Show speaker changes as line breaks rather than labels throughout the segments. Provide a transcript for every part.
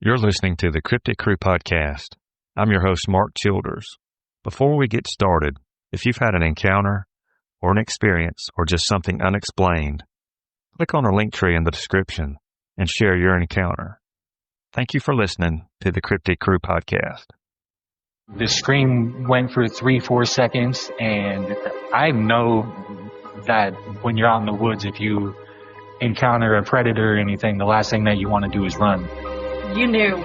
You're listening to the Cryptid Crew podcast. I'm your host, Mark Childers. Before we get started, if you've had an encounter or an experience or just something unexplained, click on our link tree in the description and share your encounter. Thank you for listening to the Cryptid Crew podcast.
The scream went for 3-4 seconds, and I know that when you're out in the woods, if you encounter a predator or anything, the last thing that you want to do is run.
You knew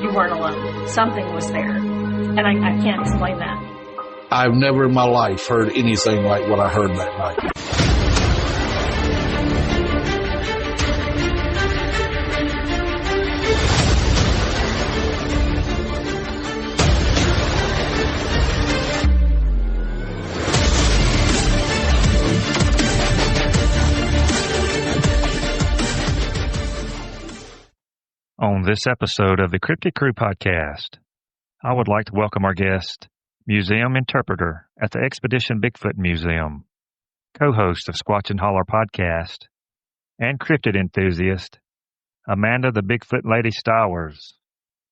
you weren't alone. Something was there, and I can't explain that.
I've never in my life heard anything like what I heard that night.
On this episode of the Cryptid Crew podcast, I would like to welcome our guest, museum interpreter at the Expedition Bigfoot Museum, co-host of Squatchin Holler podcast, and cryptid enthusiast, Amanda the Bigfoot Lady Stowers.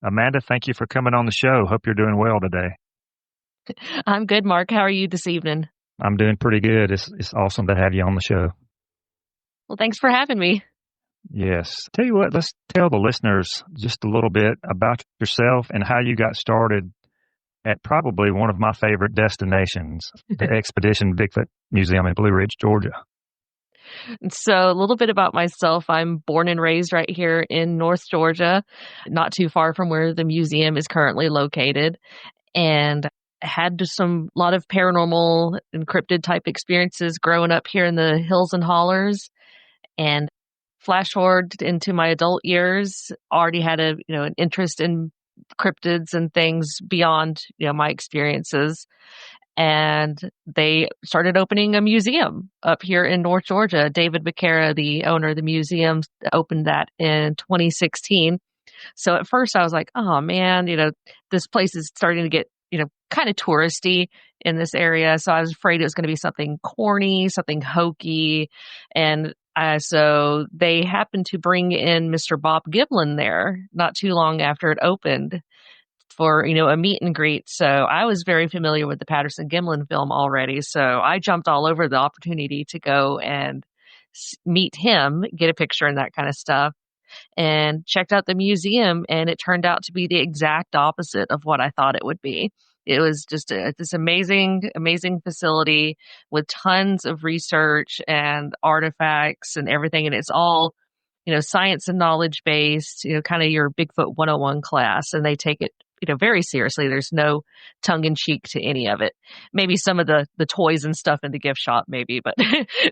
Amanda, thank you for coming on the show. Hope you're doing well today.
I'm good, Mark. How are you this evening?
I'm doing pretty good. It's awesome to have you on the show.
Well, thanks for having me.
Yes. Tell you what, let's tell the listeners just a little bit about yourself and how you got started at probably one of my favorite destinations, the Expedition Bigfoot Museum in Blue Ridge, Georgia.
So a little bit about myself. I'm born and raised right here in North Georgia, not too far from where the museum is currently located, and had some lot of paranormal and cryptid type experiences growing up here in the hills and hollers. And flash forward into my adult years, already had an interest in cryptids and things beyond, my experiences. And they started opening a museum up here in North Georgia. David McCara, the owner of the museum, opened that in 2016. So at first I was like, oh man, this place is starting to get, kind of touristy in this area. So I was afraid it was going to be something corny, something hokey. And so they happened to bring in Mr. Bob Giblin there not too long after it opened for, a meet and greet. So I was very familiar with the Patterson-Gimlin film already. So I jumped all over the opportunity to go and meet him, get a picture and that kind of stuff, and checked out the museum. And it turned out to be the exact opposite of what I thought it would be. It was just this amazing, amazing facility with tons of research and artifacts and everything. And it's all, science and knowledge based, kind of your Bigfoot 101 class. And they take it, very seriously. There's no tongue in cheek to any of it. Maybe some of the toys and stuff in the gift shop, maybe, but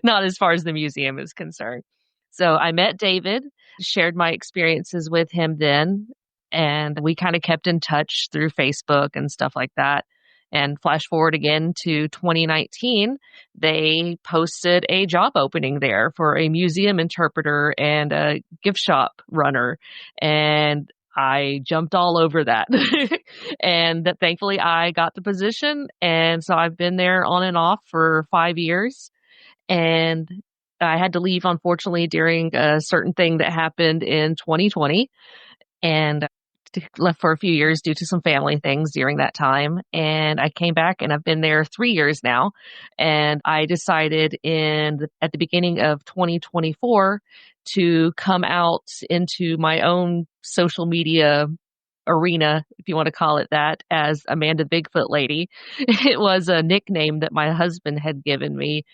not as far as the museum is concerned. So I met David, shared my experiences with him then. And we kind of kept in touch through Facebook and stuff like that. And flash forward again to 2019, they posted a job opening there for a museum interpreter and a gift shop runner. And I jumped all over that. And thankfully I got the position. And so I've been there on and off for 5 years. And I had to leave, unfortunately, during a certain thing that happened in 2020. And left for a few years due to some family things during that time. And I came back and I've been there 3 years now. And I decided at the beginning of 2024 to come out into my own social media arena, if you want to call it that, as Amanda Bigfoot Lady. It was a nickname that my husband had given me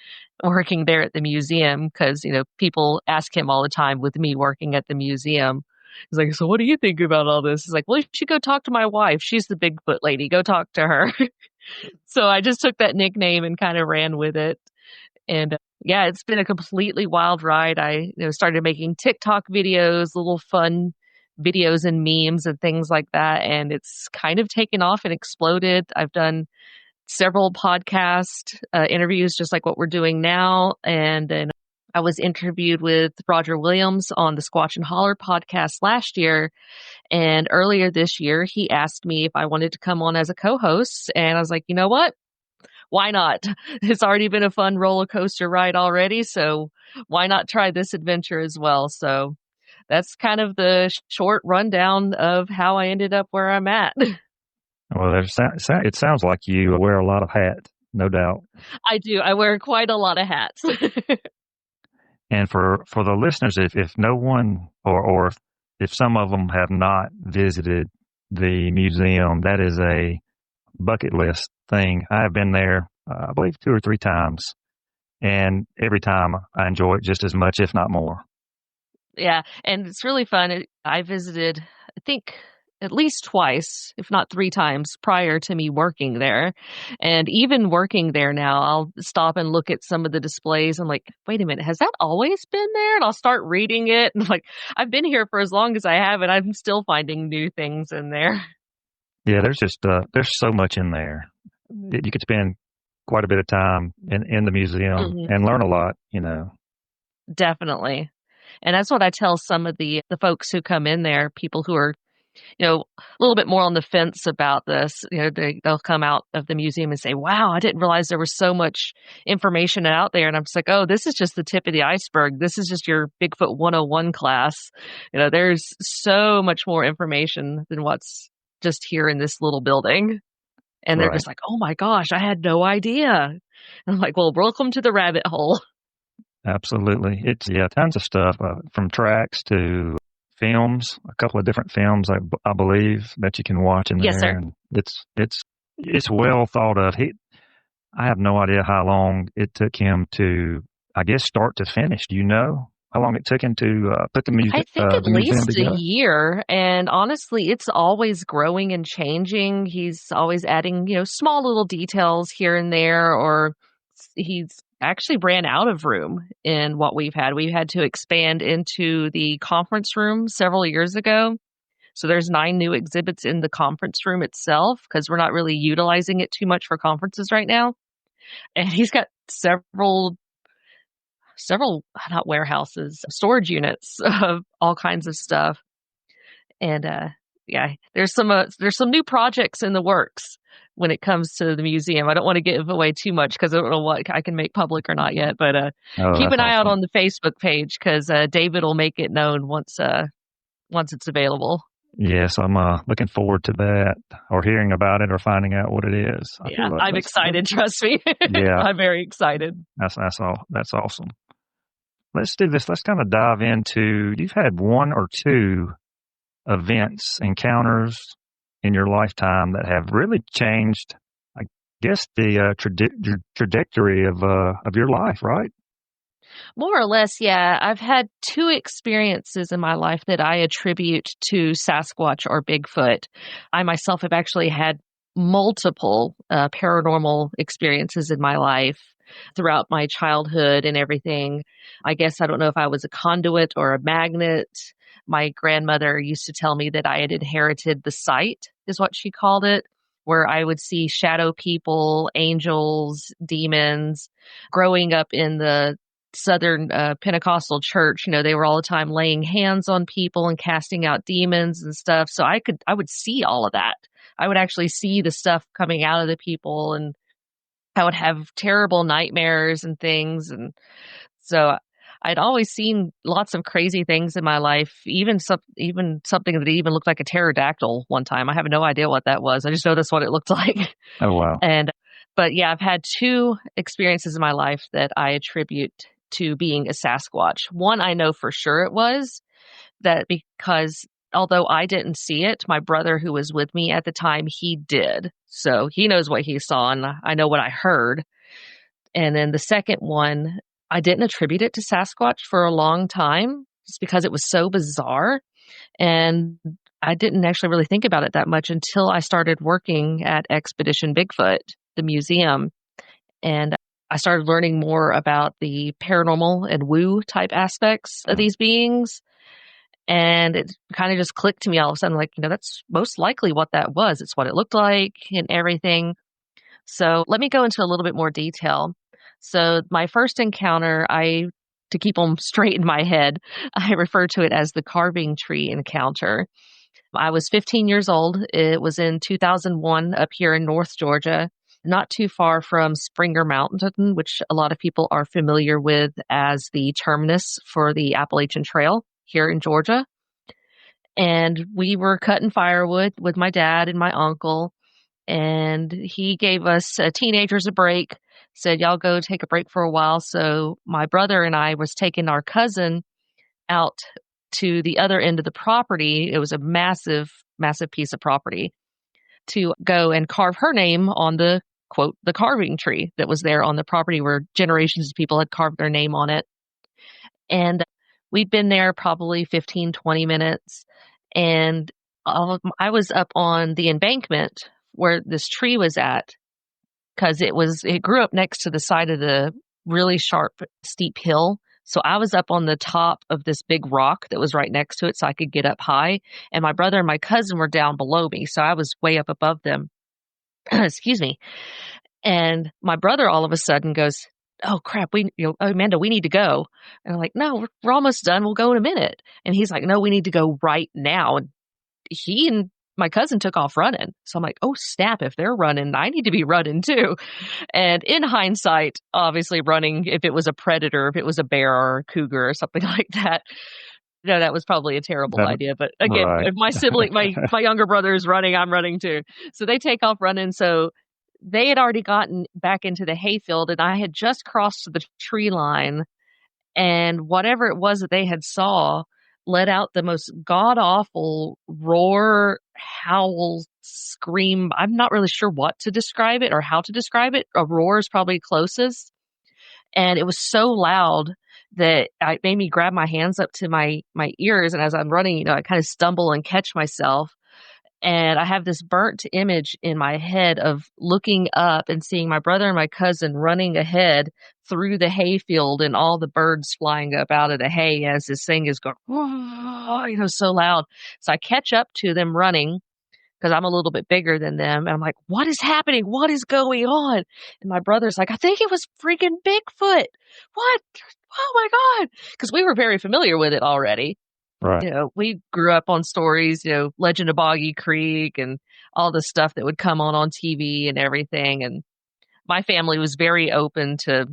working there at the museum because, people ask him all the time with me working at the museum. He's like, so what do you think about all this? He's like, well, you should go talk to my wife. She's the Bigfoot Lady. Go talk to her. So I just took that nickname and kind of ran with it. And yeah, it's been a completely wild ride. I started making TikTok videos, little fun videos and memes and things like that. And it's kind of taken off and exploded. I've done several podcast interviews, just like what we're doing now. And then I was interviewed with Roger Williams on the Squatchin Holler podcast last year. And earlier this year, he asked me if I wanted to come on as a co-host. And I was like, you know what? Why not? It's already been a fun roller coaster ride already. So why not try this adventure as well? So that's kind of the short rundown of how I ended up where I'm at.
Well, it sounds like you wear a lot of hats, no doubt.
I do. I wear quite a lot of hats.
And for the listeners, if no one or if some of them have not visited the museum, that is a bucket list thing. I have been there, I believe, 2 or 3 times, and every time I enjoy it just as much, if not more.
Yeah, and it's really fun. I visited, I think, at least twice, if not 3 times prior to me working there. And even working there now, I'll stop and look at some of the displays. I'm like, wait a minute, has that always been there? And I'll start reading it. And like, I've been here for as long as I have, and I'm still finding new things in there.
Yeah, there's just there's so much in there. You could spend quite a bit of time in the museum and learn a lot, you know.
Definitely. And that's what I tell some of the folks who come in there, people who are, you know, a little bit more on the fence about this. You know, they'll come out of the museum and say, wow, I didn't realize there was so much information out there. And I'm just like, oh, this is just the tip of the iceberg. This is just your Bigfoot 101 class. You know, there's so much more information than what's just here in this little building. And they're just like, oh my gosh, I had no idea. And I'm like, well, welcome to the rabbit hole.
Absolutely. It's, tons of stuff, from tracks to films, a couple of different films, I believe, that you can watch in there.
Yes, sir.
And it's well thought of. I have no idea how long it took him to, I guess, start to finish. Do you know how long it took him to put the museum?
I think at least
together?
a year. And honestly, it's always growing and changing. He's always adding, you know, small little details here and there, or he's actually ran out of room in what we've had. We had to expand into the conference room several years ago. So there's 9 new exhibits in the conference room itself because we're not really utilizing it too much for conferences right now. And he's got several not warehouses, storage units of all kinds of stuff. And there's some new projects in the works when it comes to the museum. I don't want to give away too much because I don't know what I can make public or not yet, but keep an eye out on the Facebook page because David will make it known once it's available.
Yes, I'm looking forward to that, or hearing about it, or finding out what it is.
I'm excited. Trust me.
Yeah,
I'm very excited.
That's awesome. Let's do this. Let's kind of dive into. You've had 1 or 2 events, encounters in your lifetime that have really changed, I guess, the trajectory of your life, right?
More or less, yeah. I've had 2 experiences in my life that I attribute to Sasquatch or Bigfoot. I myself have actually had multiple paranormal experiences in my life throughout my childhood and everything. I guess I don't know if I was a conduit or a magnet. My grandmother used to tell me that I had inherited the sight, is what she called it, where I would see shadow people, angels, demons. Growing up in the Southern Pentecostal church, you know, they were all the time laying hands on people and casting out demons and stuff. So I would see all of that. I would actually see the stuff coming out of the people, and I would have terrible nightmares and things. And so I'd always seen lots of crazy things in my life, even something that even looked like a pterodactyl one time. I have no idea what that was. I just know that's what it looked like.
Oh, wow.
But yeah, I've had 2 experiences in my life that I attribute to being a Sasquatch. One, I know for sure it was that, because although I didn't see it, my brother who was with me at the time, he did. So he knows what he saw, and I know what I heard. And then the second one, I didn't attribute it to Sasquatch for a long time just because it was so bizarre. And I didn't actually really think about it that much until I started working at Expedition Bigfoot, the museum. And I started learning more about the paranormal and woo type aspects of these beings. And it kind of just clicked to me all of a sudden, like, you know, that's most likely what that was. It's what it looked like and everything. So let me go into a little bit more detail. So my first encounter, to keep them straight in my head, I refer to it as the carving tree encounter. I was 15 years old. It was in 2001 up here in North Georgia, not too far from Springer Mountain, which a lot of people are familiar with as the terminus for the Appalachian Trail. here in Georgia. And we were cutting firewood with my dad and my uncle. And he gave us teenagers a break, said, y'all go take a break for a while. So my brother and I was taking our cousin out to the other end of the property. It was a massive, massive piece of property to go and carve her name on the quote, the carving tree that was there on the property where generations of people had carved their name on it. And we'd been there probably 15, 20 minutes. And I was up on the embankment where this tree was at because it grew up next to the side of the really sharp, steep hill. So I was up on the top of this big rock that was right next to it so I could get up high. And my brother and my cousin were down below me. So I was way up above them. Excuse me. And my brother all of a sudden goes, oh crap, Amanda, we need to go. And I'm like, no, we're almost done. We'll go in a minute. And he's like, no, we need to go right now. And he and my cousin took off running. So I'm like, oh snap, if they're running, I need to be running too. And in hindsight, obviously running, if it was a predator, if it was a bear or a cougar or something like that, that was probably a terrible idea. But again,
right.
If my sibling, my younger brother is running, I'm running too. So they take off running. So they had already gotten back into the hayfield and I had just crossed the tree line, and whatever it was that they had saw let out the most god-awful roar, howl, scream. I'm not really sure what to describe it or how to describe it. A roar is probably closest. And it was so loud that it made me grab my hands up to my ears. And as I'm running, I kind of stumble and catch myself. And I have this burnt image in my head of looking up and seeing my brother and my cousin running ahead through the hayfield and all the birds flying up out of the hay as this thing is going, so loud. So I catch up to them running because I'm a little bit bigger than them. And I'm like, what is happening? What is going on? And my brother's like, I think it was freaking Bigfoot. What? Oh my God. Because we were very familiar with it already.
Right.
We grew up on stories, Legend of Boggy Creek and all the stuff that would come on TV and everything. And my family was very open to,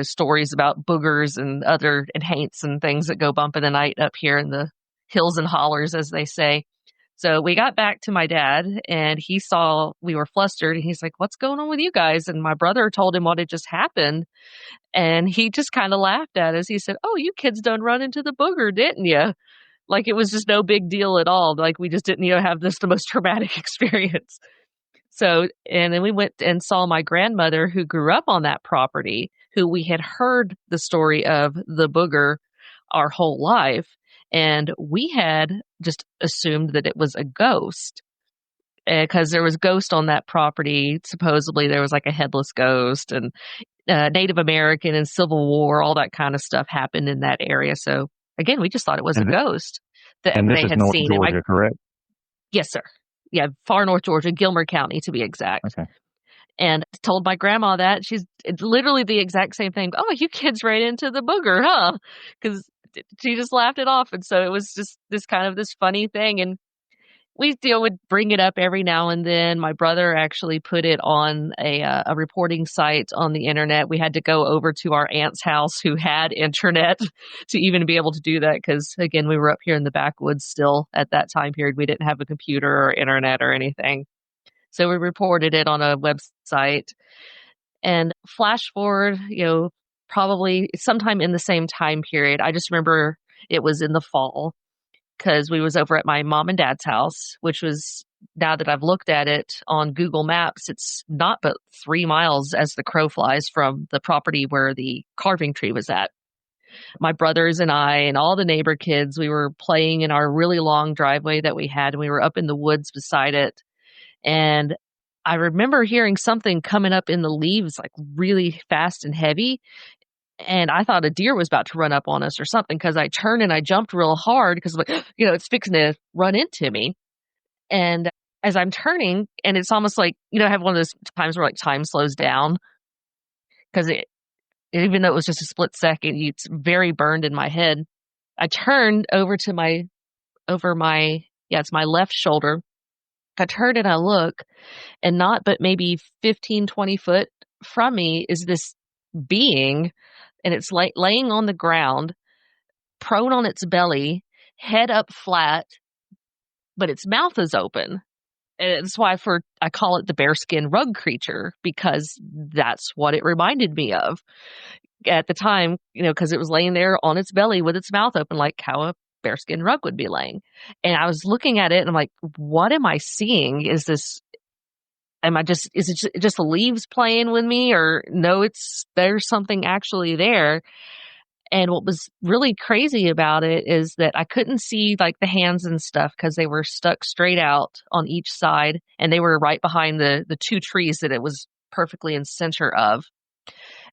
stories about boogers and other haints and things that go bump in the night up here in the hills and hollers, as they say. So we got back to my dad and he saw we were flustered and he's like, what's going on with you guys? And my brother told him what had just happened. And he just kind of laughed at us. He said, oh, you kids done run into the booger, didn't you? Like it was just no big deal at all. Like we just didn't, have the most traumatic experience. So, and then we went and saw my grandmother who grew up on that property, who we had heard the story of the booger our whole life. And we had just assumed that it was a ghost because there was ghost on that property. Supposedly there was like a headless ghost and Native American and Civil War, all that kind of stuff happened in that area. So again, we just thought it was a ghost that they had
North
seen.
Georgia, correct?
Yes, sir. Yeah, far North Georgia, Gilmer County to be exact.
Okay.
And told my grandma that. She's literally the exact same thing. Oh, you kids ran into the booger, huh? Because she just laughed it off. And so it was just this funny thing. And we would bring it up every now and then. My brother actually put it on a reporting site on the internet. We had to go over to our aunt's house who had internet to even be able to do that. Because again, we were up here in the backwoods still at that time period. We didn't have a computer or internet or anything. So we reported it on a website. And flash forward, probably sometime in the same time period. I just remember it was in the fall. Because we was over at my mom and dad's house, which was, now that I've looked at it on Google Maps, it's not but 3 miles as the crow flies from the property where the carving tree was at. My brothers and I and all the neighbor kids, we were playing in our really long driveway that we had, and we were up in the woods beside it. And I remember hearing something coming up in the leaves, like really fast and heavy. And I thought a deer was about to run up on us or something because I turned and I jumped real hard because, it's fixing to run into me. And as I'm turning, and it's almost like, I have one of those times where like time slows down because even though it was just a split second, it's very burned in my head. I turned over to it's my left shoulder. I turn and I look, and not but maybe 15, 20 foot from me is this being. And it's laying on the ground, prone on its belly, head up flat, but its mouth is open. And that's why I call it the bearskin rug creature, because that's what it reminded me of at the time, because it was laying there on its belly with its mouth open, like how a bearskin rug would be laying. And I was looking at it and I'm like, what am I seeing? Is it just the leaves playing with me, or no, there's something actually there. And what was really crazy about it is that I couldn't see like the hands and stuff because they were stuck straight out on each side, and they were right behind the two trees that it was perfectly in center of.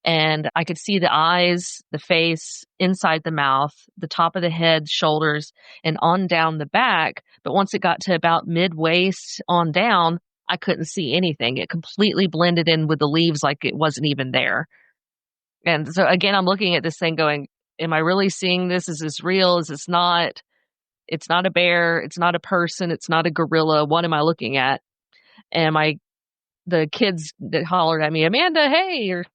And I could see the eyes, the face, inside the mouth, the top of the head, shoulders, and on down the back. But once it got to about mid-waist on down, I couldn't see anything. It completely blended in with the leaves like it wasn't even there. And so again, I'm looking at this thing going, am I really seeing this? Is this real? Is this not? It's not a bear. It's not a person. It's not a gorilla. What am I looking at? And the kids that hollered at me, Amanda, hey, or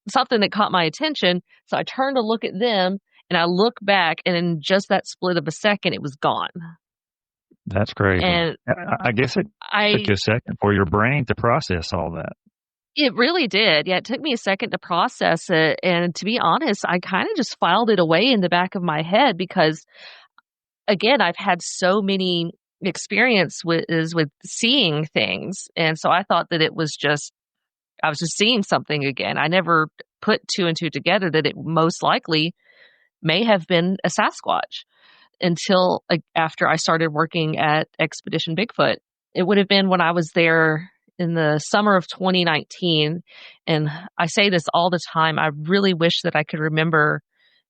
something that caught my attention. So I turned to look at them, and I look back, and in just that split of a second, it was gone.
That's crazy.
And
I guess it took you a second for your brain to process all that.
It really did. Yeah, it took me a second to process it. And to be honest, I kind of just filed it away in the back of my head because, again, I've had so many experiences with seeing things. And so I thought that I was just seeing something again. I never put two and two together that it most likely may have been a Sasquatch until after I started working at Expedition Bigfoot. It would have been when I was there in the summer of 2019. And I say this all the time. I really wish that I could remember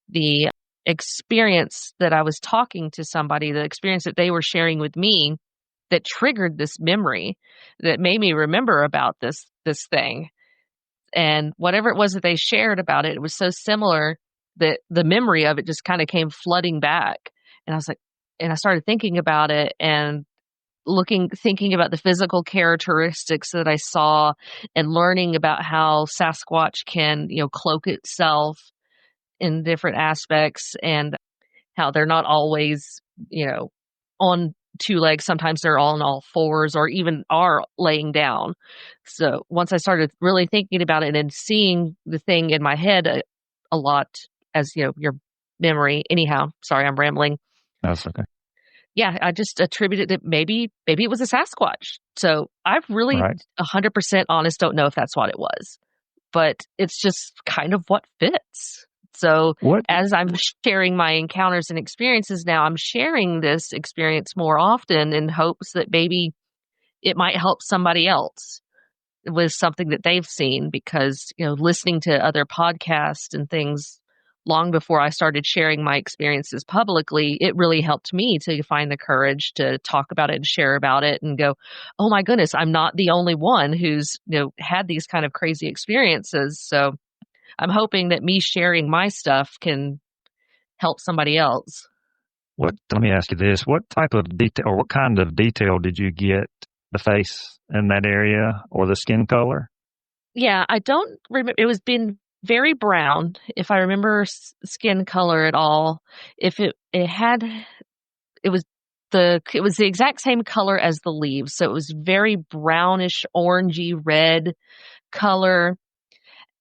the experience that I was talking to somebody, the experience that they were sharing with me that triggered this memory that made me remember about this thing. And whatever it was that they shared about it, it was so similar that the memory of it just kind of came flooding back. And I was like, and I started thinking about it and thinking about the physical characteristics that I saw and learning about how Sasquatch can, cloak itself in different aspects and how they're not always, on two legs. Sometimes they're on all fours or even are laying down. So once I started really thinking about it and seeing the thing in my head a lot as, your memory. Anyhow, sorry, I'm rambling.
That's okay.
Yeah, I just attributed it. Maybe it was a Sasquatch. So I've really 100% honest don't know if that's what it was, but it's just kind of what fits. So as I'm sharing my encounters and experiences now, I'm sharing this experience more often in hopes that maybe it might help somebody else with something that they've seen, because, listening to other podcasts and things long before I started sharing my experiences publicly, it really helped me to find the courage to talk about it and share about it and go, oh my goodness, I'm not the only one who's, had these kind of crazy experiences. So I'm hoping that me sharing my stuff can help somebody else.
Let me ask you this. What type of detail or what kind of detail did you get the face in that area or the skin color?
Yeah, I don't remember. It was been very brown, if I remember skin color at all. If it was the exact same color as the leaves. So it was very brownish, orangey, red color.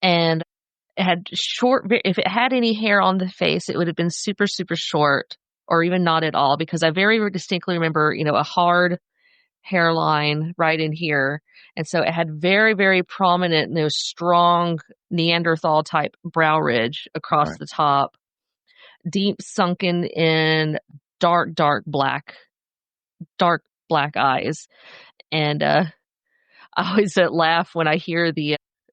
And it had if it had any hair on the face, it would have been super, super short or even not at all, because I very distinctly remember, a hard hairline right in here. And so it had very, very prominent, strong Neanderthal type brow ridge across the top, deep sunken in dark black eyes. And I always laugh when I hear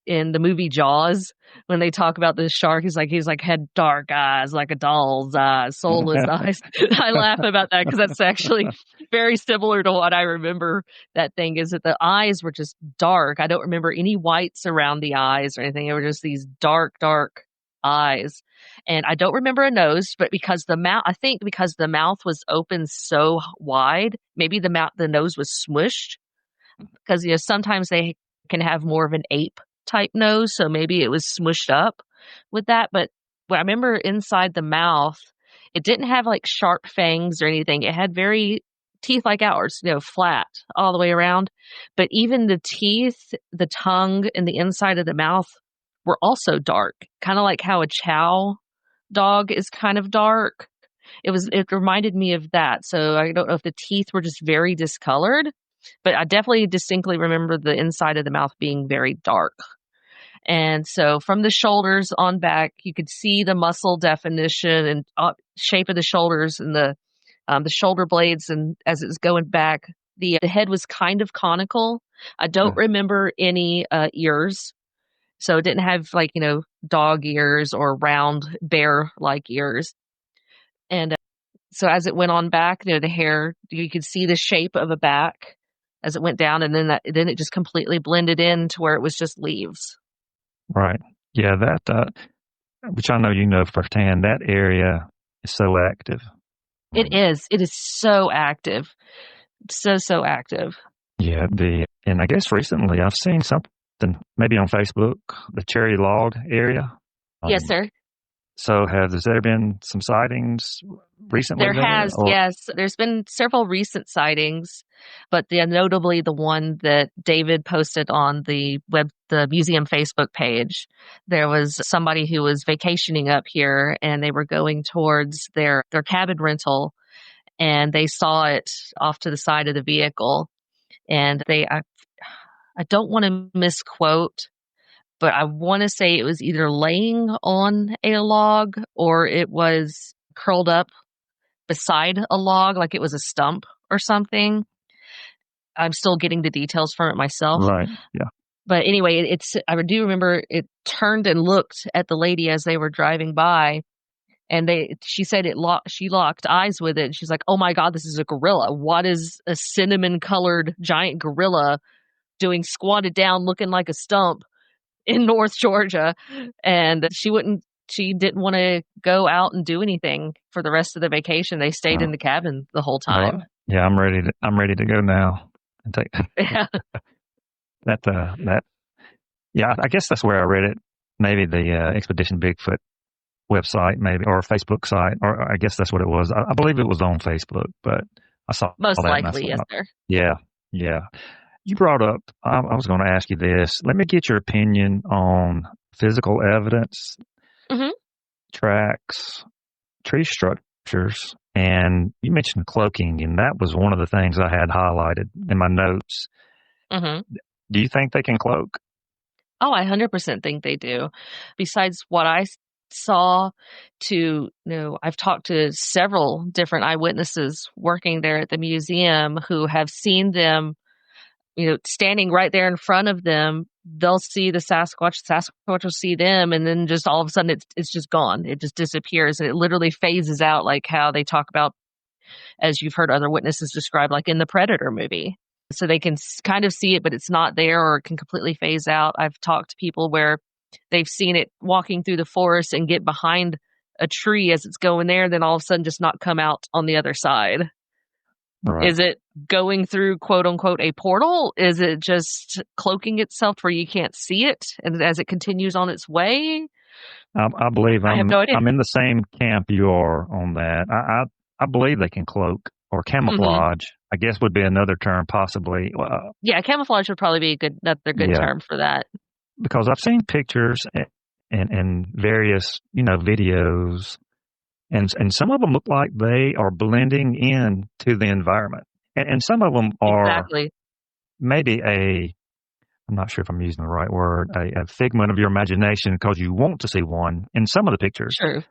in the movie Jaws, when they talk about the shark, he's like had dark eyes, like a doll's eyes, soulless eyes. I laugh about that because that's actually very similar to what I remember that thing is, that the eyes were just dark. I don't remember any whites around the eyes or anything. They were just these dark eyes. And I don't remember a nose, but because the mouth was open so wide, maybe the nose was smushed, because, sometimes they can have more of an ape type nose, so maybe it was smushed up with that. But I remember inside the mouth, It didn't have like sharp fangs or anything. It had very teeth like ours, flat all the way around. But even the teeth, the tongue, and the inside of the mouth were also dark, kind of like how a chow dog is kind of dark. It reminded me of that. So I don't know if the teeth were just very discolored, but I definitely distinctly remember the inside of the mouth being very dark. And so from the shoulders on back, you could see the muscle definition and shape of the shoulders and the shoulder blades. And as it was going back, the head was kind of conical. I don't remember any ears. So it didn't have like, dog ears or round bear-like ears. And so as it went on back, the hair, you could see the shape of a back as it went down, and then it just completely blended in to where it was just leaves.
Right. Yeah, that, which I know you know firsthand, that area is so active.
It is. It is so active. So active.
Yeah, and I guess recently I've seen something, maybe on Facebook, the Cherry Log area.
Yes, sir.
So has there been some sightings recently?
There has, yes. There's been several recent sightings, but notably the one that David posted on the museum Facebook page. There was somebody who was vacationing up here, and they were going towards their cabin rental, and they saw it off to the side of the vehicle. And I don't want to misquote, but I want to say it was either laying on a log or it was curled up beside a log, like it was a stump or something. I'm still getting the details from it myself.
Right, yeah.
But anyway, I do remember it turned and looked at the lady as they were driving by, and she said she locked eyes with it, and she's like, "Oh my God, this is a gorilla. What is a cinnamon-colored giant gorilla doing squatted down looking like a stump in North Georgia?" And she didn't want to go out and do anything for the rest of the vacation. They stayed in the cabin the whole time.
Yeah, I'm ready to go now and take
Yeah.
that. Yeah, I guess that's where I read it. Maybe the Expedition Bigfoot website, maybe, or Facebook site, or I guess that's what it was. I believe it was on Facebook, but I saw
Most
that
likely, yes, sir.
Yeah. You brought up, I was going to ask you this. Let me get your opinion on physical evidence, tracks, tree structures, and you mentioned cloaking, and that was one of the things I had highlighted in my notes. Do you think they can cloak?
Oh, I 100% think they do. Besides what I saw, I've talked to several different eyewitnesses working there at the museum who have seen them, standing right there in front of them. They'll see the Sasquatch will see them, and then just all of a sudden it's just gone. It just disappears, and it literally phases out, like how they talk about, as you've heard other witnesses describe, like in the Predator movie. So they can kind of see it, but it's not there, or it can completely phase out. I've talked to people where they've seen it walking through the forest and get behind a tree as it's going there, then all of a sudden just not come out on the other side. Right. Is it going through, quote unquote, a portal? Is it just cloaking itself where you can't see it, and as it continues on its way?
I believe
I have no idea.
I'm in the same camp you are on that. I believe they can cloak or camouflage. I guess would be another term, possibly.
Yeah, camouflage would probably be another good term for that.
Because I've seen pictures and various, videos, and some of them look like they are blending in to the environment. And some of them are maybe I'm not sure if I'm using the right word, a figment of your imagination because you want to see one in some of the pictures.
True.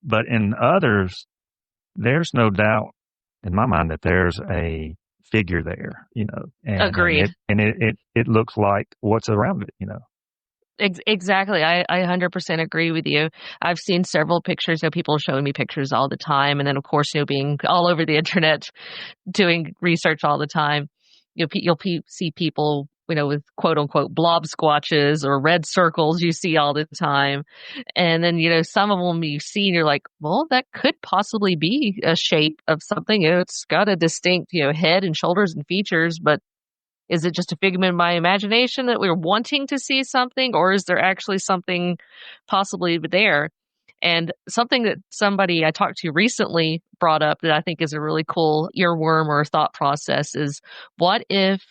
But in others, there's no doubt in my mind that there's a figure there, And,
agreed.
It looks like what's around it,
Exactly. I 100% agree with you. I've seen several pictures. People are showing me pictures all the time. And then, of course, being all over the internet, doing research all the time, you'll see people, with quote unquote blob squatches or red circles you see all the time. And then, some of them you see and you're like, well, that could possibly be a shape of something. It's got a distinct, head and shoulders and features, but is it just a figment of my imagination that we're wanting to see something, or is there actually something possibly there? And something that somebody I talked to recently brought up that I think is a really cool earworm or thought process is, what if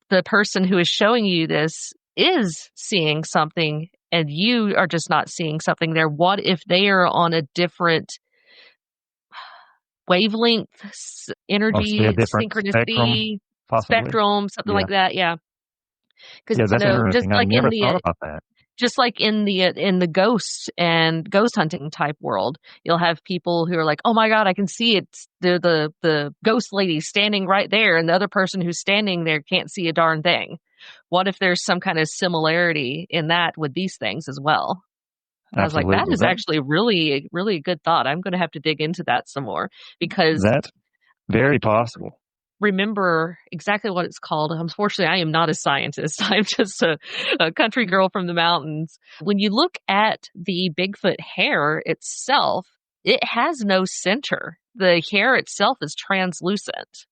the person who is showing you this is seeing something and you are just not seeing something there? What if they are on a different wavelength,
Mostly a
energy,
different spectrum,
synchronicity,
possibly.
spectrum, something
Yeah.
like that? Yeah. Because,
Yeah, that's
just
interesting. I
like
never thought about that.
just like in the ghost and ghost hunting type world, you'll have people who are like, "Oh my God, I can see it. The ghost lady standing right there," and the other person who's standing there can't see a darn thing. What if there's some kind of similarity in that with these things as well? And I was like, that
Absolutely.
is actually really, really a good thought. I'm going to have to dig into that some more because
That's very possible.
remember exactly what it's called. Unfortunately, I am not a scientist. I'm just a country girl from the mountains. When you look at the Bigfoot hair itself, it has no center. The hair itself is translucent.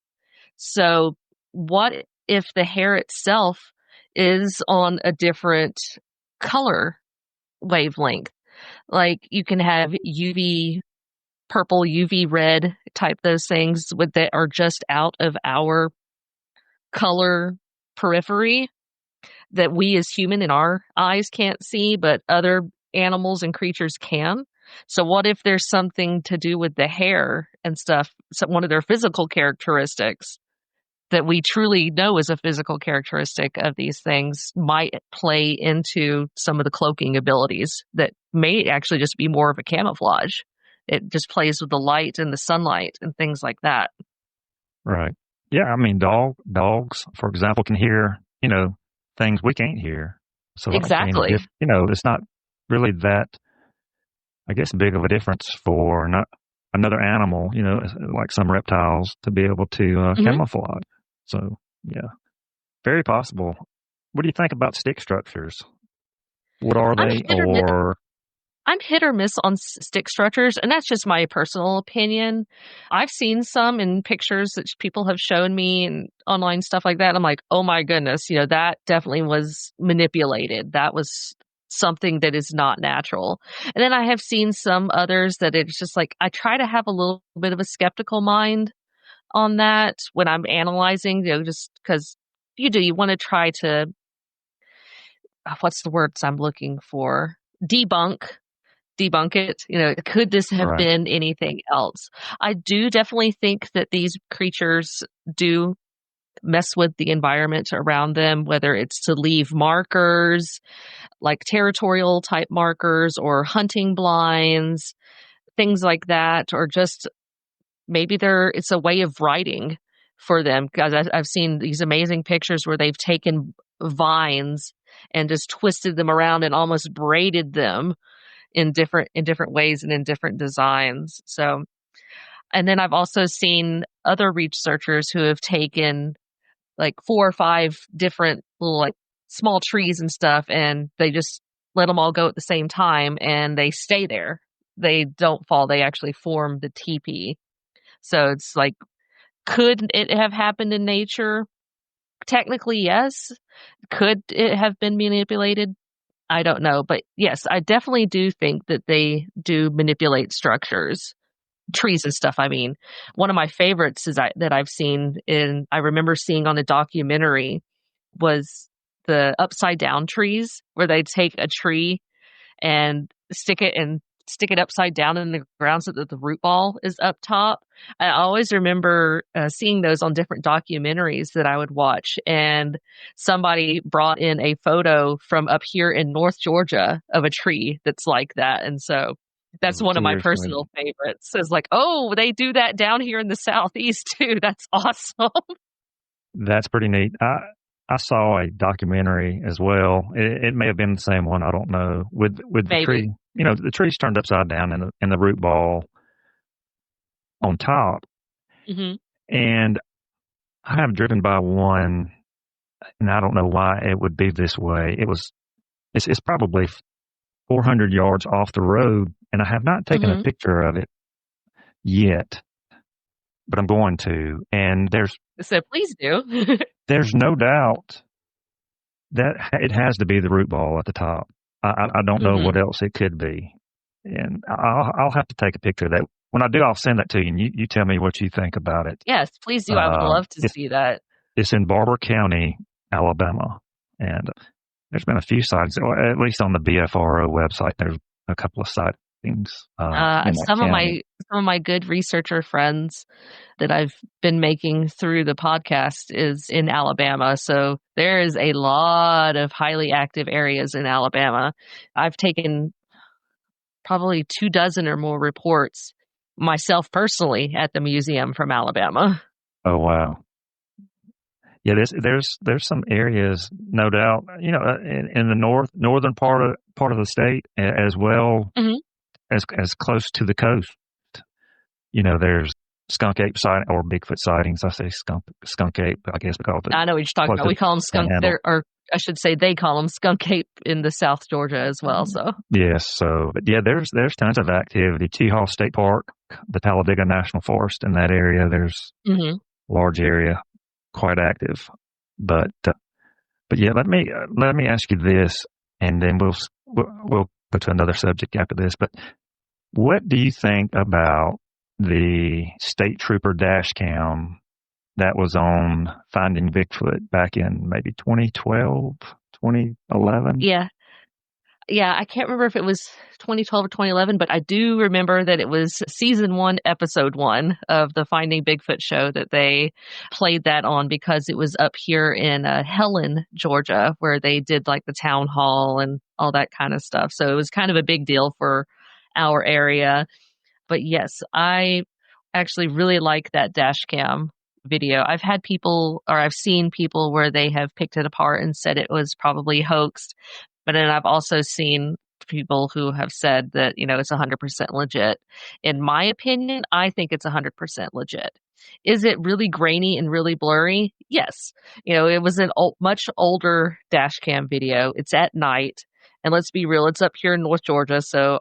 So what if the hair itself is on a different color wavelength? Like you can have UV purple, UV red type those things that are just out of our color periphery that we as human in our eyes can't see, but other animals and creatures can. So what if there's something to do with the hair and stuff, one of their physical characteristics that we truly know is a physical characteristic of these things might play into some of the cloaking abilities that may actually just be more of a camouflage. It just plays with the light and the sunlight and things like that.
Right. Yeah, I mean, dogs, for example, can hear, things we can't hear. So,
Exactly.
it's not really that, I guess, big of a difference for another animal, like some reptiles, to be able to camouflage. So, yeah, very possible. What do you think about stick structures? What are they?
I'm hit or miss on stick structures, and that's just my personal opinion. I've seen some in pictures that people have shown me and online stuff like that. I'm like, oh my goodness, that definitely was manipulated. That was something that is not natural. And then I have seen some others that it's just like, I try to have a little bit of a skeptical mind on that when I'm analyzing, just because you want to try to, what's the words I'm looking for? Debunk it. Could this have
Right.
been anything else? I do definitely think that these creatures do mess with the environment around them, whether it's to leave markers, like territorial type markers or hunting blinds, things like that, or just maybe it's a way of writing for them. Because I've seen these amazing pictures where they've taken vines and just twisted them around and almost braided them in different ways and in different designs. So, and then I've also seen other researchers who have taken like 4 or 5 different little like small trees and stuff, and they just let them all go at the same time and they stay there. They don't fall. They actually form the teepee. So it's like, could it have happened in nature? Technically, yes. Could it have been manipulated? I don't know. But yes, I definitely do think that they do manipulate structures, trees and stuff. I mean, one of my favorites that I've seen I remember seeing on a documentary was the upside down trees, where they take a tree and stick it upside down in the ground so that the root ball is up top. I always remember seeing those on different documentaries that I would watch, and somebody brought in a photo from up here in North Georgia of a tree that's like that. And so that's one of my personal favorites. It's like, oh, they do that down here in the Southeast too. That's awesome.
That's pretty neat. I saw a documentary as well. It may have been the same one. I don't know. With the tree, the tree's turned upside down and the root ball on top.
Mm-hmm.
And I have driven by one, and I don't know why it would be this way. It's probably 400 yards off the road, and I have not taken a picture of it yet, but I'm going to. And
So please do.
There's no doubt that it has to be the root ball at the top. I don't know what else it could be. and I'll have to take a picture of that. When I do, I'll send that to you, and you tell me what you think about it.
Yes, please do. I would love to see that.
It's in Barber County, Alabama, and there's been a few sightings, or at least on the BFRO website. There's a couple of sightings.
Some of my good researcher friends that I've been making through the podcast is in Alabama. So there is a lot of highly active areas in Alabama. I've taken probably 24 or more reports myself personally at the museum from Alabama.
Oh, wow. Yeah, there's some areas, no doubt, in the northern part of the state as well, as close to the coast. There's skunk ape sighting or Bigfoot sightings. I say skunk ape, I guess because
I know what you're talking about. We call them skunk, or I should say they call them skunk ape in the South Georgia as well. So
yes, but yeah, there's tons of activity. Tehaw State Park, the Talladega National Forest in that area. There's large area, quite active. But yeah, let me ask you this, and then we'll go to another subject after this. But what do you think about the state trooper dash cam that was on Finding Bigfoot back in maybe 2012, 2011?
Yeah, I can't remember if it was 2012 or 2011, but I do remember that it was season 1, episode 1 of the Finding Bigfoot show that they played that on, because it was up here in Helen, Georgia, where they did like the town hall and all that kind of stuff. So it was kind of a big deal for our area. But yes, I actually really like that dash cam video. I've seen people where they have picked it apart and said it was probably hoaxed. But then I've also seen people who have said that, it's 100% legit. In my opinion, I think it's 100% legit. Is it really grainy and really blurry? Yes. It was an much older dash cam video. It's at night. And let's be real, it's up here in North Georgia, so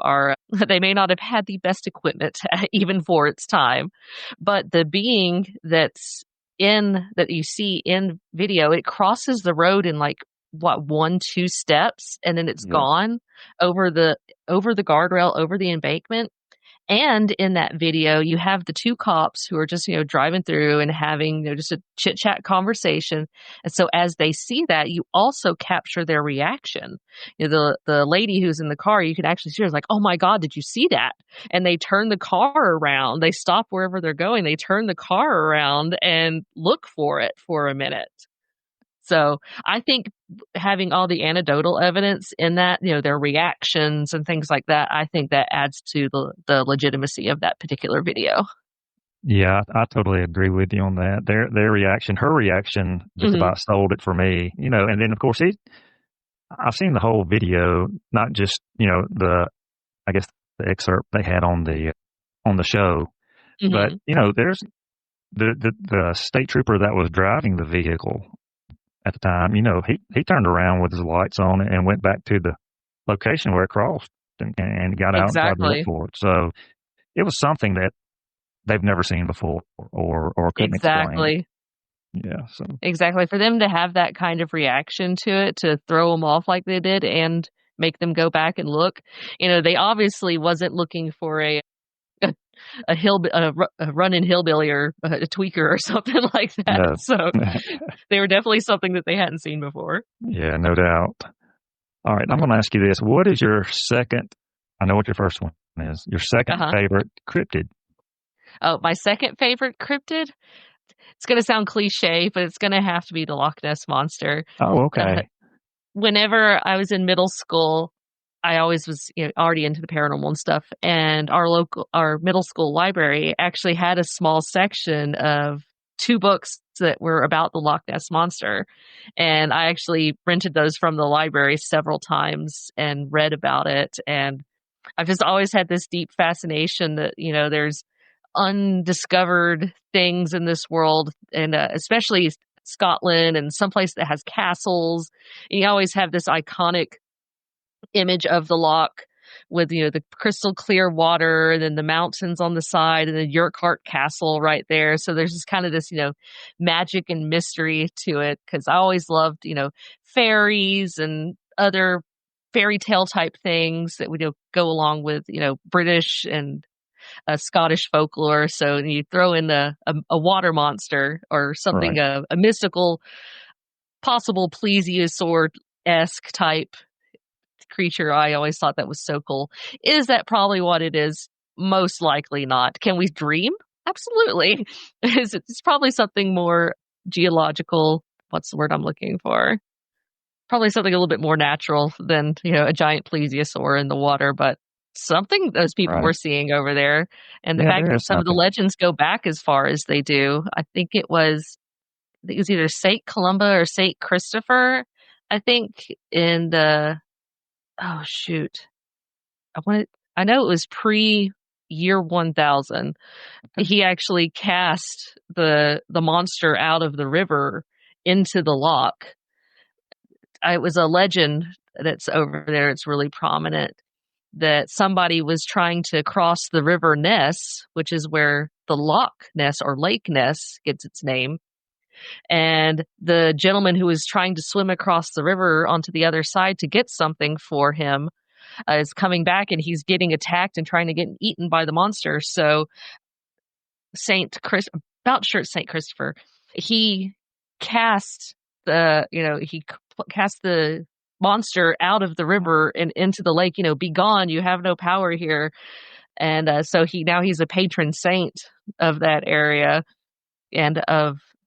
they may not have had the best equipment even for its time. But the being that you see in video, it crosses the road in 1-2 steps, and then it's gone over the guardrail, over the embankment. And in that video, you have the 2 cops who are just, driving through and having, just a chit chat conversation. And so as they see that, you also capture their reaction. The lady who's in the car, you can actually see her like, "Oh my God, did you see that?" And they turn the car around. They stop wherever they're going. They turn the car around and look for it for a minute. So I think having all the anecdotal evidence in that, their reactions and things like that, I think that adds to the legitimacy of that particular video.
Yeah, I totally agree with you on that. Their reaction, her reaction, just about sold it for me. And then of course I've seen the whole video, not just the excerpt they had on the show, but there's the state trooper that was driving the vehicle at the time, he turned around with his lights on and went back to the location where it crossed and got out and tried to look for it. So it was something that they've never seen before or couldn't explain. Yeah. So
exactly. For them to have that kind of reaction to it, to throw them off like they did and make them go back and look, they obviously wasn't looking for a running hillbilly or a tweaker or something like that. No. So they were definitely something that they hadn't seen before.
Yeah, no doubt. All right, I'm going to ask you this. What is your second, I know what your first one is, your second favorite cryptid?
Oh, my second favorite cryptid? It's going to sound cliche, but it's going to have to be the Loch Ness Monster.
Oh, okay.
Whenever I was in middle school, I always was already into the paranormal and stuff. And our middle school library actually had a small section of 2 books that were about the Loch Ness Monster. And I actually rented those from the library several times and read about it. And I've just always had this deep fascination that, there's undiscovered things in this world, and especially Scotland and someplace that has castles. And you always have this iconic image of the loch with the crystal clear water and then the mountains on the side and the Urquhart Castle right there. So there's just kind of this magic and mystery to it, because I always loved fairies and other fairy tale type things that would go along with, British and Scottish folklore. So you throw in a water monster or something,
Right.
a mystical, possible plesiosaur-esque type creature. I always thought that was so cool. Is that probably what it is? Most likely not. Can we dream? Absolutely. It's probably something more geological. What's the word I'm looking for? Probably something a little bit more natural than, a giant plesiosaur in the water, but something those people were seeing over there. And the fact that some of the legends go back as far as they do. I think it was either St. Columba or St. Christopher, I think, in the, oh shoot. I know it was pre-year 1000. He actually cast the monster out of the river into the loch. It was a legend that's over there. It's really prominent that somebody was trying to cross the river Ness, which is where the Loch Ness or Lake Ness gets its name. And the gentleman who was trying to swim across the river onto the other side to get something for him is coming back, and he's getting attacked and trying to get eaten by the monster. So about sure it's St. Christopher, he cast cast the monster out of the river and into the lake. Be gone, you have no power here. And so he's a patron saint of that area and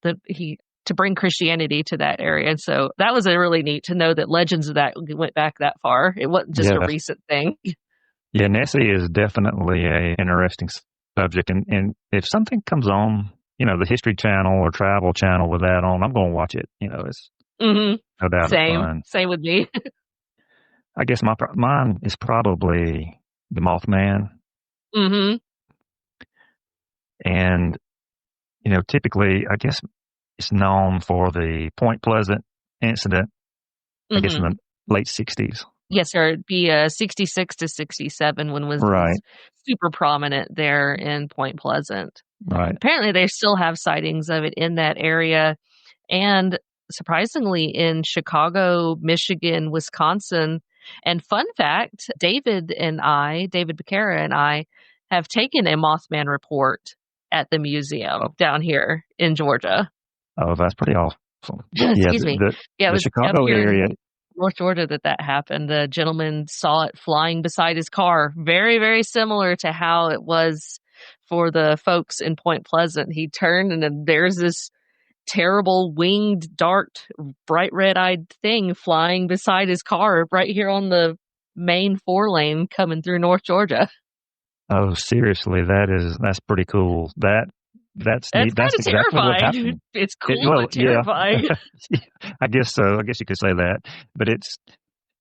to bring Christianity to that area. And so that was a really neat to know that legends of that went back that far. It wasn't just a recent thing.
Yeah, Nessie is definitely a interesting subject. And if something comes on, the History Channel or Travel Channel with that on, I'm going to watch it. It's no doubt fun.
Same with me.
I guess mine is probably the Mothman.
Mm-hmm.
And, typically, I guess it's known for the Point Pleasant incident, I guess in the late 60s.
Yes, sir. It'd be 66 to 67 when was super prominent there in Point Pleasant.
Right.
Apparently, they still have sightings of it in that area. And surprisingly, in Chicago, Michigan, Wisconsin. And fun fact, David Becerra and I have taken a Mothman report at the museum down here in Georgia.
Oh, that's pretty awesome.
Excuse me.
It was Chicago area.
North Georgia that happened. The gentleman saw it flying beside his car. Very, very similar to how it was for the folks in Point Pleasant. He turned and then there's this terrible winged, dart, bright red-eyed thing flying beside his car right here on the main 4-lane coming through North Georgia.
Oh, seriously, that's pretty cool. That's neat. That's
exactly what happened. It's cool but terrifying.
Yeah. I guess so. I guess you could say that. But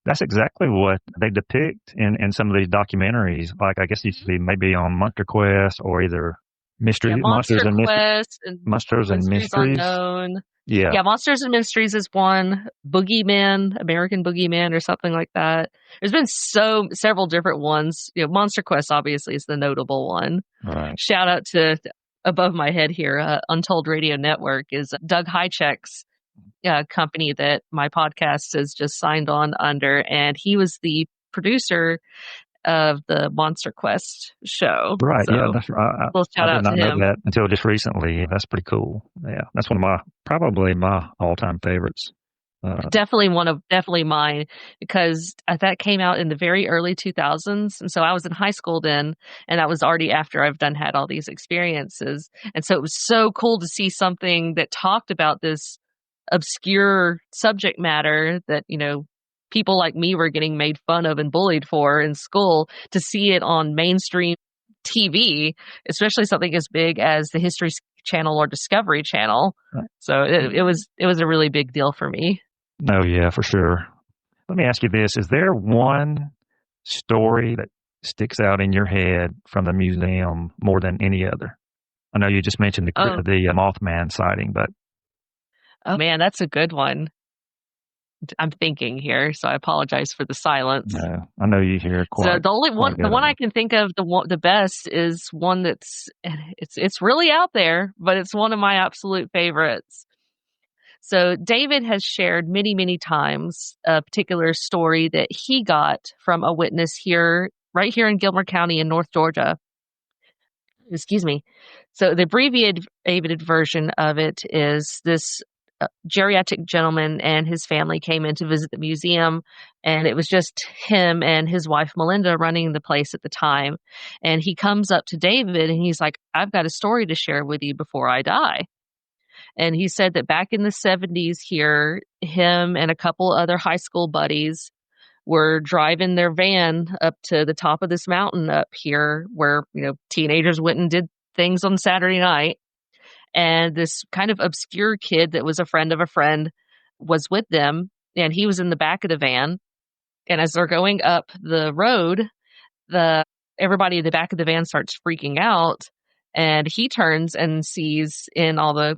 that's exactly what they depict in some of these documentaries. Like I guess it used to be maybe on Monster Quest or either Monsters and Mysteries.
Unknown. Yeah, Monsters and Mysteries is one. Boogeyman, American Boogeyman, or something like that. There's been several different ones. Monster Quest obviously is the notable one.
Right.
Shout out to above my head here, Untold Radio Network is Doug Hychek's company that my podcast has just signed on under, and he was the producer of the Monster Quest show.
Right.
So,
yeah, that's right.
Shout out to him.
I did not know that until just recently. That's pretty cool. Yeah, that's probably my all-time favorites.
Definitely mine, because that came out in the very early 2000s. And so I was in high school then, and that was already after I've had all these experiences. And so it was so cool to see something that talked about this obscure subject matter that, people like me were getting made fun of and bullied for in school, to see it on mainstream TV, especially something as big as the History Channel or Discovery Channel. Right. So it was a really big deal for me.
No, yeah, for sure. Let me ask you this. Is there one story that sticks out in your head from the museum more than any other? I know you just mentioned the Mothman sighting, but...
Oh, man, that's a good one. I'm thinking here, so I apologize for the silence.
No, I know you hear quite.
So the one I can think of the best is one it's really out there, but it's one of my absolute favorites. So David has shared many, many times a particular story that he got from a witness here, right here in Gilmer County in North Georgia. Excuse me. So the abbreviated version of it is this geriatric gentleman and his family came in to visit the museum, and it was just him and his wife Melinda running the place at the time. And he comes up to David and he's like, "I've got a story to share with you before I die." And he said that back in the 70s here, him and a couple other high school buddies were driving their van up to the top of this mountain up here where, teenagers went and did things on Saturday night. And this kind of obscure kid that was a friend of a friend was with them, and he was in the back of the van. And as they're going up the road, everybody in the back of the van starts freaking out, and he turns and sees in all the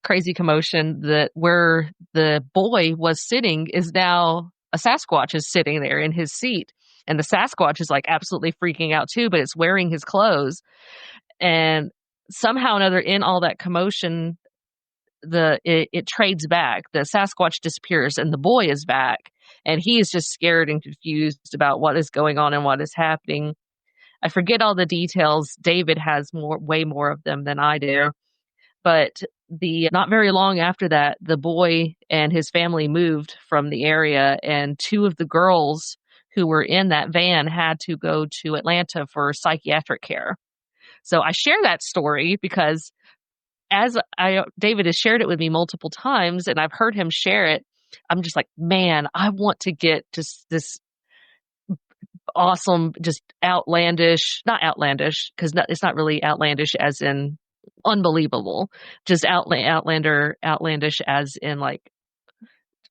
crazy commotion that where the boy was sitting is now a Sasquatch is sitting there in his seat. And the Sasquatch is like absolutely freaking out too, but it's wearing his clothes. And somehow or another, in all that commotion, it trades back. The Sasquatch disappears and the boy is back. And he is just scared and confused about what is going on and what is happening. I forget all the details. David has way more of them than I do. But not very long after that, the boy and his family moved from the area, and two of the girls who were in that van had to go to Atlanta for psychiatric care. So I share that story because David has shared it with me multiple times, and I've heard him share it. I'm just like, man, I want to get just this awesome, just not outlandish, because it's not really outlandish as in unbelievable, just outlandish as in like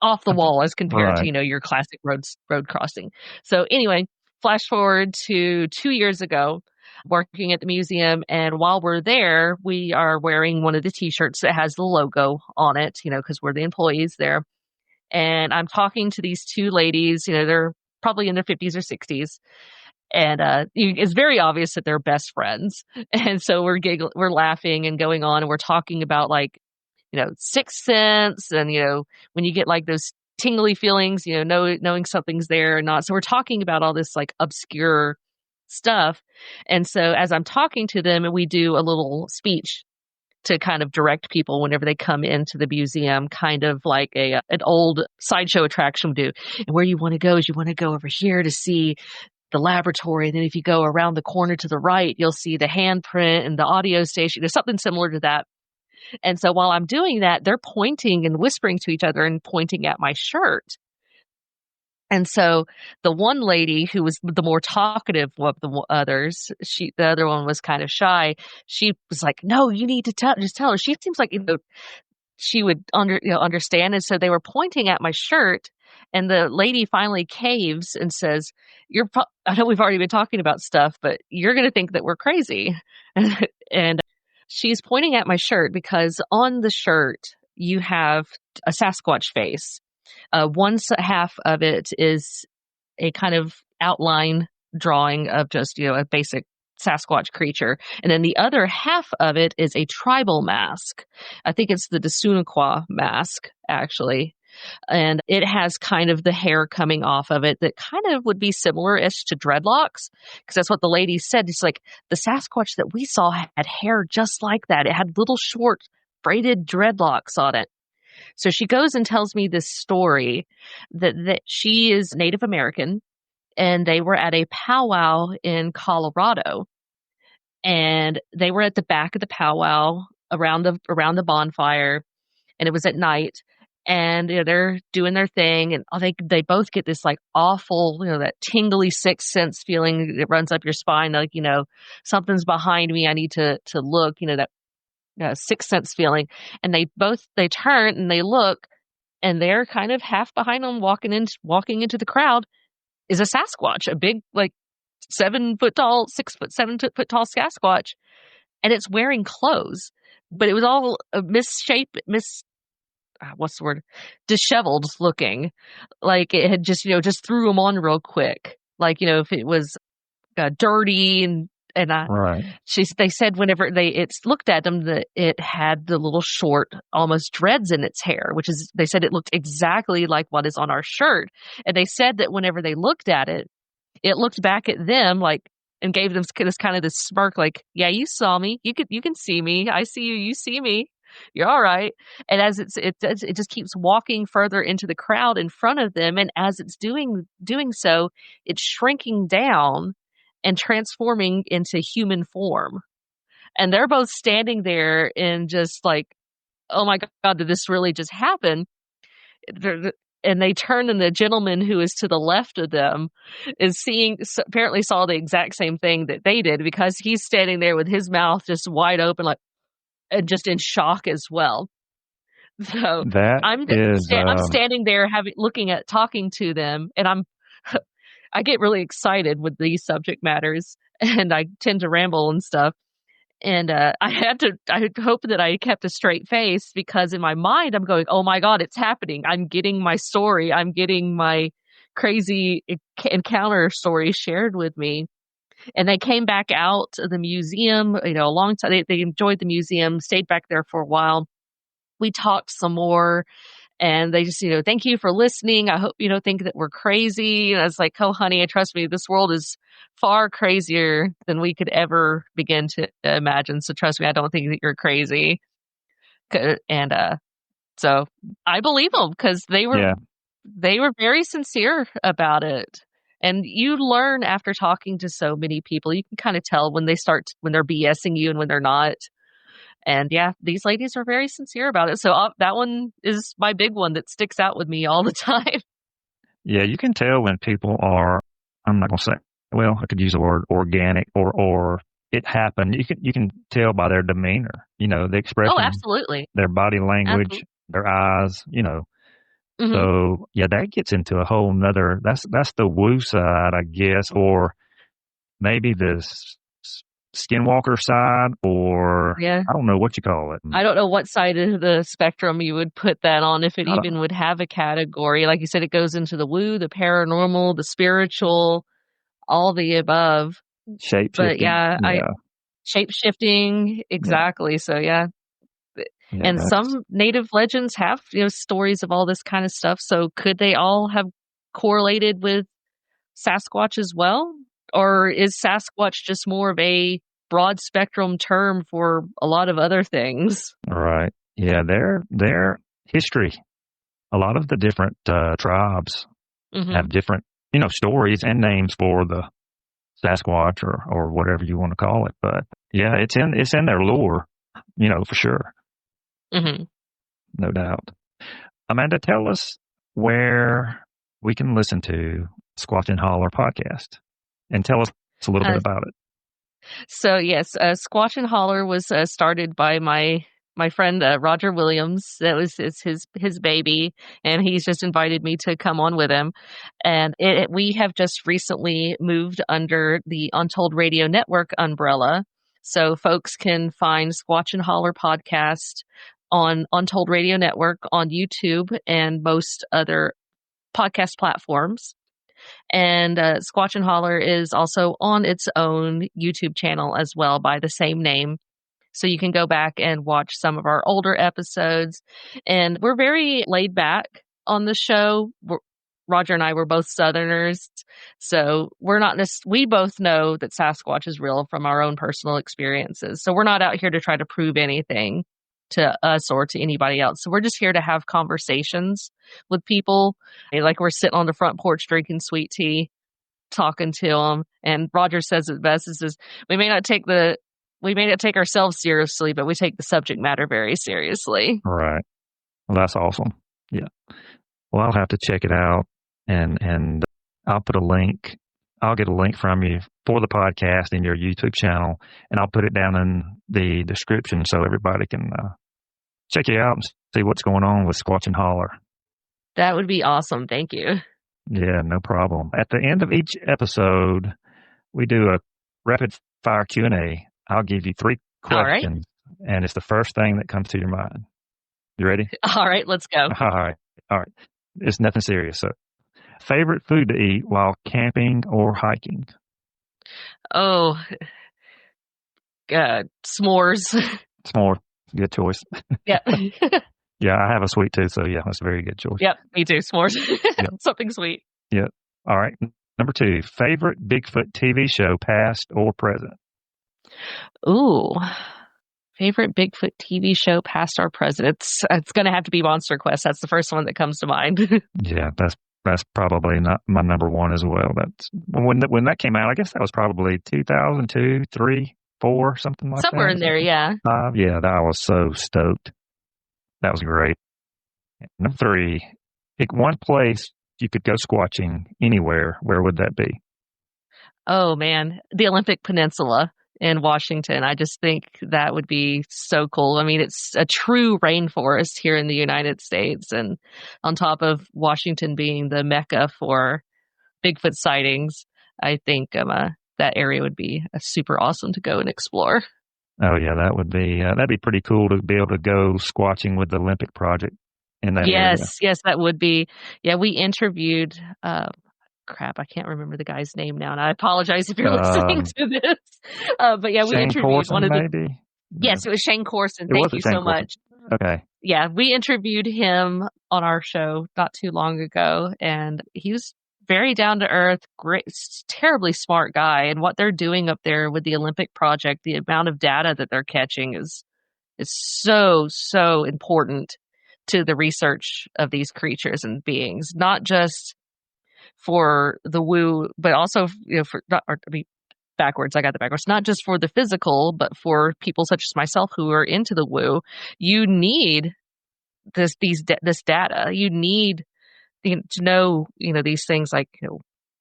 off the wall as compared to, your classic road crossing. So anyway, flash forward to 2 years ago, working at the museum. And while we're there, we are wearing one of the t-shirts that has the logo on it, because we're the employees there. And I'm talking to these two ladies, they're probably in their 50s or 60s. And it's very obvious that they're best friends. And so we're laughing and going on, and we're talking about like, sixth sense and, when you get like those tingly feelings, knowing something's there or not. So we're talking about all this like obscure stuff. And so as I'm talking to them, and we do a little speech to kind of direct people whenever they come into the museum, kind of like an old sideshow attraction would do. And where you want to go is you want to go over here to see the laboratory. And then if you go around the corner to the right, you'll see the handprint and the audio station. There's something similar to that. And so while I'm doing that, they're pointing and whispering to each other and pointing at my shirt. And so the one lady who was the more talkative of the others, the other one was kind of shy. She was like, "No, you need to just tell her." She seems like, she would understand. And so they were pointing at my shirt, and the lady finally caves and says, I know we've already been talking about stuff, but you're going to think that we're crazy. And she's pointing at my shirt because on the shirt, you have a Sasquatch face. One half of it is a kind of outline drawing of just, a basic Sasquatch creature. And then the other half of it is a tribal mask. I think it's the Desunequa mask, actually. And it has kind of the hair coming off of it that kind of would be similar-ish to dreadlocks, because that's what the lady said. It's like the Sasquatch that we saw had hair just like that. It had little short braided dreadlocks on it. So she goes and tells me this story that she is Native American, and they were at a powwow in Colorado, and they were at the back of the powwow around the bonfire, and it was at night. And they're doing their thing, and they both get this like awful, that tingly sixth sense feeling that runs up your spine, like something's behind me. I need to look, that sixth sense feeling. And they turn and they look, and they're kind of half behind them, walking into the crowd is a Sasquatch, a big like 7 foot tall, 6 foot, 7 foot tall Sasquatch, and it's wearing clothes, but it was all what's the word? Disheveled looking. Like it had just threw them on real quick. Like, if it was dirty and And
Right.
they said whenever it's looked at them that it had the little short, almost dreads in its hair, which is, they said it looked exactly like what is on our shirt. And they said that whenever they looked at it, it looked back at them like, and gave them this kind of this smirk, like, yeah, you saw me. You can see me. I see you. You see me. You're all right. And as it just keeps walking further into the crowd in front of them. And as it's doing so, it's shrinking down and transforming into human form. And they're both standing there and just like, oh my God, did this really just happen? And they turn, and the gentleman who is to the left of them apparently saw the exact same thing that they did, because he's standing there with his mouth just wide open, like, and just in shock as well. So I'm standing there talking to them, and I get really excited with these subject matters, and I tend to ramble and stuff. And I hope that I kept a straight face, because in my mind, I'm going, oh my God, it's happening. I'm getting my story. I'm getting my crazy encounter story shared with me. And they came back out of the museum, a long time. They enjoyed the museum, stayed back there for a while. We talked some more. And they just, thank you for listening. I hope you don't think that we're crazy. And I was like, oh, honey, trust me, this world is far crazier than we could ever begin to imagine. So trust me, I don't think that you're crazy. And so I believe them, because they were very sincere about it. And you learn after talking to so many people, you can kind of tell when they're BSing you and when they're not. And yeah, these ladies are very sincere about it. So that one is my big one that sticks out with me all the time.
Yeah, you can tell when people are, I'm not going to say, well, I could use the word organic or it happened. You can tell by their demeanor, the expression.
Oh, absolutely.
Their body language,
Absolutely.
their eyes,
Mm-hmm.
So yeah, that gets into a whole nother, that's the woo side, I guess, or maybe the skinwalker side, or
Yeah.
I don't know what you call it.
I don't know what side of the spectrum you would put that on, if it even would have a category. Like you said, it goes into the woo, the paranormal, the spiritual, all the above.
Shape-shifting.
But yeah, shape-shifting, exactly. Yeah. So yeah. And some native legends have, stories of all this kind of stuff. So could they all have correlated with Sasquatch as well? Or is Sasquatch just more of a broad spectrum term for a lot of other things?
Right. Yeah, their history. A lot of the different tribes have different, stories and names for the Sasquatch or whatever you want to call it. But yeah, it's in their lore, for sure.
Mm-hmm.
No doubt. Amanda, tell us where we can listen to Squatchin Holler podcast, and tell us a little bit about it.
So yes, Squatchin Holler was started by my friend Roger Williams. That was his baby, and he's just invited me to come on with him. And we have just recently moved under the Untold Radio Network umbrella, so folks can find Squatchin Holler podcast on Untold Radio Network on YouTube and most other podcast platforms. And Squatchin Holler is also on its own YouTube channel as well by the same name. So you can go back and watch some of our older episodes. And we're very laid back on the show. Roger and I were both Southerners, so we both know that Sasquatch is real from our own personal experiences. So we're not out here to try to prove anything to us or to anybody else. So we're just here to have conversations with people. Like we're sitting on the front porch drinking sweet tea, talking to them. And Roger says it best. He says, we may not take ourselves seriously, but we take the subject matter very seriously.
Right. Well, that's awesome. Yeah. Well, I'll have to check it out, and I'll put a link. I'll get a link from you for the podcast in your YouTube channel, and I'll put it down in the description so everybody can check you out and see what's going on with Squatchin Holler.
That would be awesome. Thank you.
Yeah, no problem. At the end of each episode, we do a rapid fire Q&A. I'll give you 3 questions, and it's the first thing that comes to your mind. You ready?
All right, let's go.
All right. It's nothing serious. So, favorite food to eat while camping or hiking?
Oh, s'mores.
It's more good choice.
Yeah.
Yeah, I have a sweet tooth, so yeah, that's a very good choice.
Yep, me too. S'mores.
Yep.
Something sweet.
Yep. All right. Number 2, favorite Bigfoot TV show, past or present?
Ooh. Favorite Bigfoot TV show, past or present? It's going to have to be Monster Quest. That's the first one that comes to mind.
Yeah, that's probably not my number 1 as well. That's when that came out. I guess that was probably 2002, 3, 4, something like
Somewhere
that.
in there, yeah.
Yeah, I was so stoked. That was great. Number 3, pick one place you could go squatching anywhere. Where would that be?
Oh man, the Olympic Peninsula in Washington. I just think that would be so cool. I mean, it's a true rainforest here in the United States, and on top of Washington being the mecca for Bigfoot sightings, I think that area would be super awesome to go and explore.
Oh yeah, that'd be pretty cool to be able to go squatching with the Olympic project in that area.
Yes, that would be. Yeah, we interviewed. Crap, I can't remember the guy's name now, and I apologize if you're listening to this. But yeah, we
Shane
interviewed
Corson,
one of the.
maybe?
Yes, it was Shane Corson.
It
Thank
was
you
Shane
so
Corson.
much.
Okay.
Yeah, we interviewed him on our show not too long ago, and he was very down to earth, great, terribly smart guy. And what they're doing up there with the Olympic project, the amount of data that they're catching is so important to the research of these creatures and beings, not just for the woo, but also backwards. I got the backwards. Not just for the physical, but for people such as myself who are into the woo. You need this data. You need to know these things like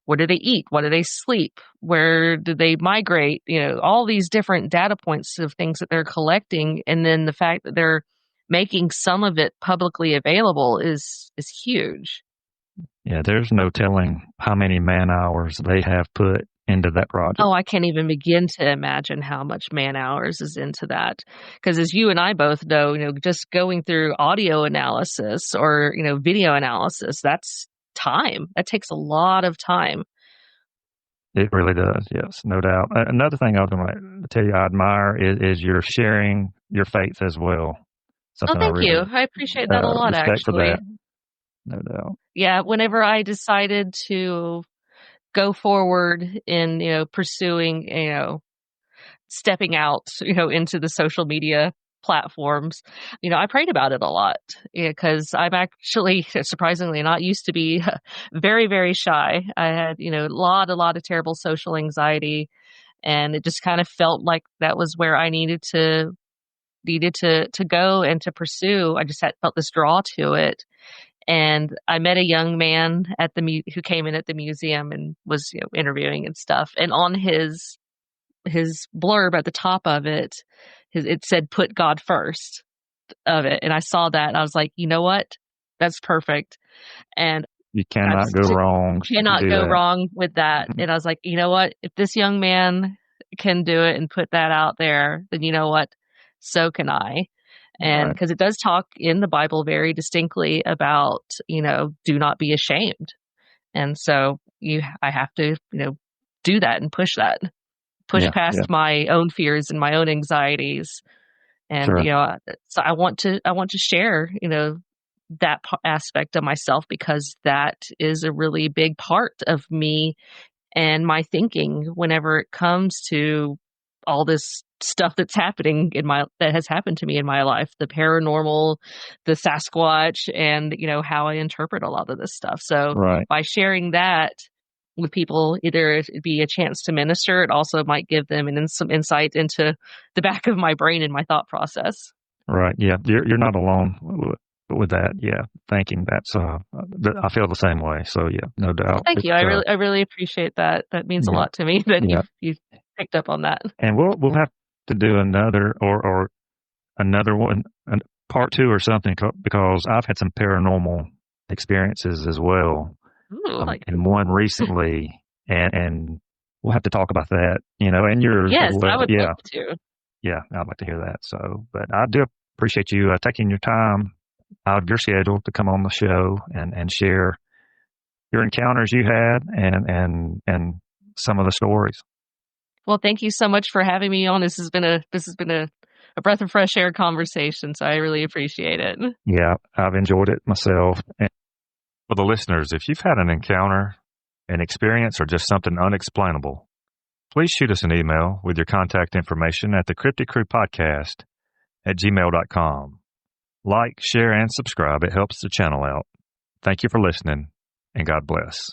what do they eat, what do they sleep, where do they migrate, all these different data points of things that they're collecting, and then the fact that they're making some of it publicly available is huge.
Yeah, there's no telling how many man hours they have put into that project.
Oh, I can't even begin to imagine how much man hours is into that. Because as you and I both know, just going through audio analysis or, video analysis, that's time. That takes a lot of time.
It really does, yes, no doubt. Another thing I was going to tell you I admire is your sharing your faith as well. Something
thank you. I appreciate that a lot,
respect
actually.
For that. No doubt.
Yeah, whenever I decided to go forward in, pursuing, stepping out, into the social media platforms, I prayed about it a lot because I'm actually surprisingly not used to be very, very shy. I had, a lot of terrible social anxiety, and it just kind of felt like that was where I needed to go and to pursue. I just felt this draw to it. And I met a young man at who came in at the museum and was interviewing and stuff. And on his blurb at the top of it, it said "Put God first" of it. And I saw that, and I was like, you know what? That's perfect. And
you cannot go wrong.
Cannot go wrong with that. And I was like, you know what? If this young man can do it and put that out there, then you know what? So can I. And because it does talk in the Bible very distinctly about, do not be ashamed. And so I have to, do that and push past my own fears and my own anxieties. And, so I want to share, that aspect of myself, because that is a really big part of me and my thinking whenever it comes to all this stuff that's happening that has happened to me in my life, the paranormal, the Sasquatch, and how I interpret a lot of this stuff. So by sharing that with people, either it'd be a chance to minister, it also might give them some insight into the back of my brain and my thought process.
Right. Yeah. You're not alone with that. Yeah. Thinking that's I feel the same way. So yeah, no doubt.
Well, thank you. I really appreciate that. That means a lot to me that you've picked up on that.
And we'll have to do another or another one, part 2 or something, because I've had some paranormal experiences as well.
Ooh,
and one recently, and we'll have to talk about that, and yours.
Yes, I would love to.
Yeah, I'd like to hear that. So, but I do appreciate you taking your time out of your schedule to come on the show and share your encounters you had and some of the stories.
Well, thank you so much for having me on. This has been a breath of fresh air conversation, so I really appreciate it.
Yeah, I've enjoyed it myself. And for the listeners, if you've had an encounter, an experience, or just something unexplainable, please shoot us an email with your contact information at the Cryptid Crew Podcast at gmail.com. Like, share, and subscribe. It helps the channel out. Thank you for listening, and God bless.